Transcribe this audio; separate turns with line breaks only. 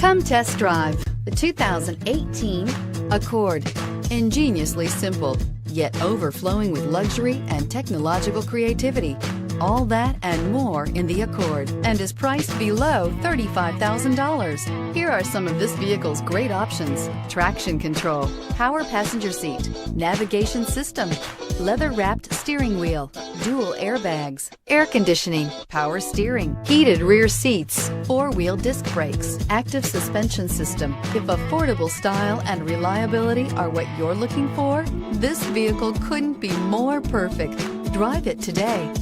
Come test drive the 2018 Accord. Ingeniously simple, yet overflowing with luxury and technological creativity. All that and more in the Accord, and is priced below $35,000. Here are some of this vehicle's great options: traction control, power passenger seat, navigation system, leather-wrapped steering wheel, dual airbags, air conditioning, power steering, heated rear seats, four-wheel disc brakes, active suspension system. If affordable style and reliability are what you're looking for, this vehicle couldn't be more perfect. Drive it today.